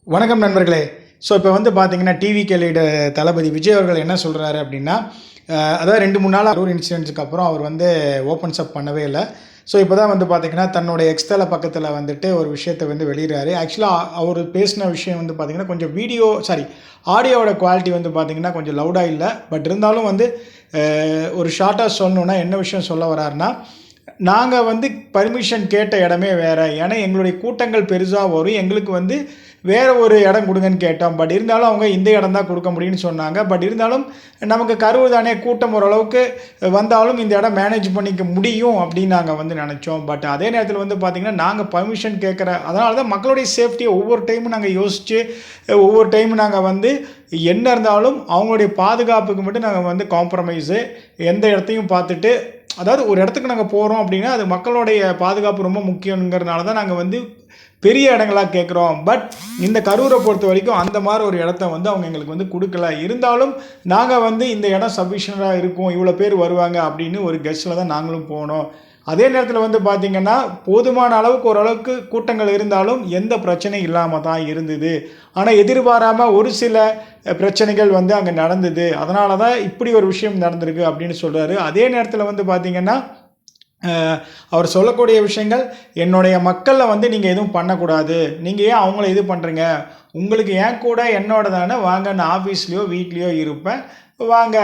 வணக்கம் நண்பர்களே. ஸோ இப்போ வந்து பார்த்தீங்கன்னா, டிவிகே லீடர் தளபதி விஜய் அவர்கள் என்ன சொல்கிறாரு அப்படின்னா, அதாவது 2, 3 நாளா ஒரு இன்சிடென்ட்ஸ்க்கு அப்புறம் அவர் வந்து ஓப்பன்ஸ் அப் பண்ணவே இல்ல. ஸோ இப்போ தான் வந்து பார்த்தீங்கன்னா, தன்னுடைய எக்ஸ்தல பக்கத்தில் வந்துட்டு ஒரு விஷயத்த வந்து வெளியிடுறாரு. ஆக்சுவலா அவர் பேசின விஷயம் வந்து பார்த்தீங்கன்னா, கொஞ்சம் ஆடியோவோட குவாலிட்டி வந்து பார்த்தீங்கன்னா, கொஞ்சம் லவுடா இல்ல. பட் இருந்தாலும் வந்து ஒரு ஷார்ட்டா சொல்லணும்னா என்ன விஷயம் சொல்ல வராருன்னா, நாங்க வந்து பர்மிஷன் கேட்ட இடமே வேற. ஏன்னா எங்களுடைய கூட்டங்கள் பெருசா வரும். எங்களுக்கு வந்து வேற ஒரு இடம் குடுங்கன்னு கேட்டோம். பட் இருந்தாலும் அவங்க இந்த இடம் தான் குடுக்க முடியும்னு சொன்னாங்க. பட் இருந்தாலும் நமக்கு கரூர் தானே, கூட்டம் ஓரளவுக்கு வந்தாலும் இந்த இடம் மேனேஜ் பண்ணிக்க முடியும் அப்படின்னு நாங்க வந்து நெனைச்சோம். பட் அதே நேரத்தில வந்து பார்த்தீங்கன்னா, நாங்க பர்மிஷன் கேட்கிற அதனால தான் மக்களுடைய சேஃப்டிய ஒவ்வொரு டைமும் நாங்க யோசிச்சு, ஒவ்வொரு டைமும் நாங்க வந்து என்ன இருந்தாலும் அவங்களுடைய பாதுகாப்புக்கு மட்டும் நாங்க வந்து காம்ப்ரமைஸு எந்த இடத்தையும் பார்த்துட்டு, அதாவது ஒரு இடத்துக்கு நாங்க போறோம் அப்படின்னா, அது மக்களுடைய பாதுகாப்பு ரொம்ப முக்கியம்ங்கிறதுனால தான் நாங்க வந்து பெரிய இடங்களா கேட்குறோம். பட் இந்த கரூரை பொறுத்த வரைக்கும் அந்த மாதிரி ஒரு இடத்த வந்து அவங்க எங்களுக்கு வந்து குடுக்கல. இருந்தாலும் நாங்க வந்து இந்த இடம் சஃபிஷியன்ட்டா இருக்கும், இவ்வளோ பேர் வருவாங்க அப்படின்னு ஒரு கெஸ்ஸில தான் நாங்களும் போனோம். அதே நேரத்தில் வந்து பார்த்தீங்கன்னா, போதுமான அளவுக்கு ஓரளவுக்கு கூட்டங்கள் இருந்தாலும் எந்த பிரச்சனையும் இல்லாம தான் இருந்தது. ஆனா எதிர்பாராம ஒரு சில பிரச்சனைகள் வந்து அங்க நடந்தது. அதனால தான் இப்படி ஒரு விஷயம் நடந்திருக்கு அப்படின்னு சொல்றாரு. அதே நேரத்தில் வந்து பார்த்தீங்கன்னா, அவர் சொல்லக்கூடிய விஷயங்கள், என்னுடைய மக்கள வந்து நீங்க எதுவும் பண்ணக்கூடாது. நீங்க ஏன் அவங்கள இது பண்றீங்க? உங்களுக்கு என் கூட என்னோட தானே, வாங்க நான் ஆஃபீஸ்லயோ, வீட்லயோ இருப்பேன். வாங்க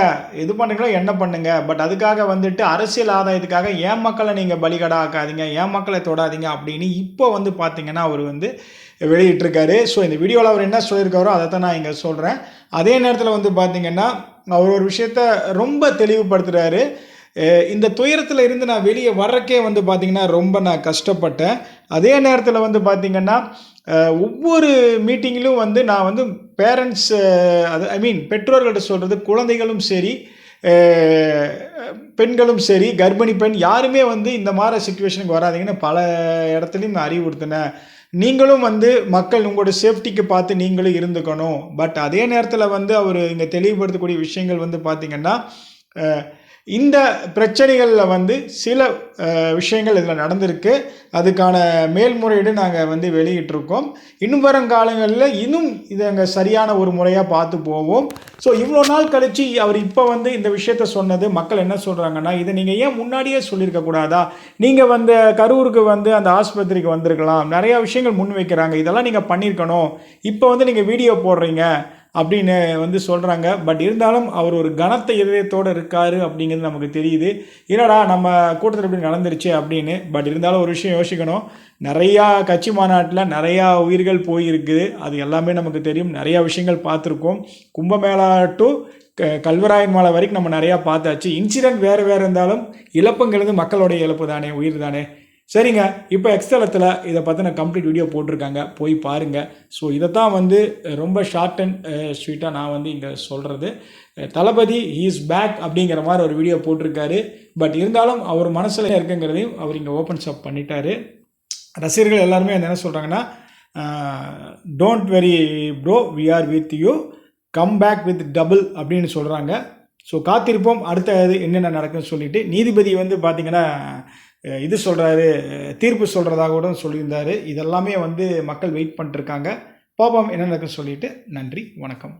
எது பண்றீங்களோ என்ன பண்ணுங்க. பட் அதுக்காக வந்துட்டு அரசியல் ஆதாயத்துக்காக என் மக்கள நீங்க பலிகடா ஆக்காதீங்க. என் மக்கள தொடாதீங்க அப்படின்னு இப்போ வந்து பார்த்தீங்கன்னா, அவர் வந்து வெளியிட்டிருக்காரு. ஸோ இந்த வீடியோல அவர் என்ன சொல்லியிருக்காரோ அத தான் நான் இங்க சொல்றேன். அதே நேரத்தில வந்து பார்த்தீங்கன்னா, அவர் ஒரு விஷயத்த ரொம்ப தெளிவுபடுத்துறாரு. இந்த துயரத்தில் இருந்து நான் வெளியே வர்றக்கே வந்து பார்த்தீங்கன்னா, ரொம்ப நான் கஷ்டப்பட்டேன். அதே நேரத்தில் வந்து பார்த்தீங்கன்னா, ஒவ்வொரு மீட்டிங்கிலும் வந்து நான் வந்து பேரண்ட்ஸ் அது ஐ மீன் பெற்றோர்கள்ட்ட சொல்றது, குழந்தைகளும் சரி, அ பெண்களும் சரி, கர்ப்பிணி பெண் யாருமே வந்து இந்த மாரி சிச்சுவேஷனுக்கு வராதீங்கன்னு பல இடத்துலயும் நான் அறிவுறுத்தினேன். நீங்களும் வந்து மக்கள் உங்களோட சேஃப்டிக்கு பார்த்து நீங்களும் இருந்துக்கணும். பட் அதே நேரத்தில வந்து அவரு இங்க தெளிவுபடுத்தக்கூடிய விஷயங்கள் வந்து பார்த்தீங்கன்னா, அ இந்த பிரச்சனைகள்ல வந்து சில விஷயங்கள் இதில் நடந்திருக்கு. அதுக்கான மேல்முறையீடு நாங்க வந்து வெளியிட்டிருக்கோம். இன்னும் வரும் காலங்கள்ல இன்னும் இத அங்க சரியான ஒரு முறையா பார்த்து போவோம். ஸோ இவ்வளோ நாள் கழிச்சு அவர் இப்ப வந்து இந்த விஷயத்த சொன்னது மக்கள் என்ன சொல்றாங்கன்னா, இத நீங்க ஏன் முன்னாடியே சொல்லியிருக்க கூடாதா? நீங்க வந்து கரூருக்கு வந்து அந்த ஆஸ்பத்திரிக்கு வந்திருக்கலாம். நெறைய விஷயங்கள் முன்வைக்கிறாங்க. இதெல்லாம் நீங்க பண்ணியிருக்கணும். இப்ப வந்து நீங்க வீடியோ போடுறீங்க அப்படின்னு வந்து சொல்றாங்க. பட் இருந்தாலும் அவர் ஒரு கனத்த இதயத்தோட இருக்காரு அப்படிங்கிறது நமக்கு தெரியுது. என்னடா நம்ம கூட்டத்தில் இப்படி நடந்துருச்சு அப்படின்னு. பட் இருந்தாலும் ஒரு விஷயம் யோசிக்கணும். நிறையா கட்சி மாநாட்டில் நிறையா உயிர்கள் போயிருக்குது. அது எல்லாமே நமக்கு தெரியும். நிறையா விஷயங்கள் பார்த்துருக்கோம். கும்பமேளா டு கல்வராயன் மாலை வரைக்கும் நம்ம நிறையா பார்த்தாச்சு. இன்சிடென்ட் வேறு இருந்தாலும் இழப்புங்கிறது மக்களுடைய இழப்பு தானே, உயிர் தானே. சரிங்க. இப்போ எக்ஸ்தலத்தில் இதை பற்றின கம்ப்ளீட் வீடியோ போட்டிருக்காங்க, போய் பாருங்கள். ஸோ இதை தான் வந்து ரொம்ப ஷார்ட் அண்ட் ஸ்வீட்டாக நான் வந்து இங்கே சொல்கிறது. தளபதி ஹீ இஸ் பேக் அப்படிங்கிற மாதிரி ஒரு வீடியோ போட்டிருக்காரு. பட் இருந்தாலும் அவர் மனசில் இருக்குங்கிறதையும் அவர் இங்கே ஓப்பன்ஸ் அப் பண்ணிட்டாரு. ரசிகர்கள் எல்லாருமே என்ன சொல்கிறாங்கன்னா, don't worry bro, we are with you, come back with double அப்படின்னு சொல்கிறாங்க. ஸோ காத்திருப்போம் அடுத்த என்னென்ன நடக்குன்னு சொல்லிட்டு. நீதிபதி வந்து பார்த்திங்கன்னா இது சொல்கிறாரு, தீர்ப்பு சொல்கிறதாக கூட சொல்லியிருந்தார். இதெல்லாமே வந்து மக்கள் வெயிட் பண்ணிட்டுருக்காங்க. பார்ப்போம் என்ன நடக்குன்னு சொல்லிட்டு. நன்றி, வணக்கம்.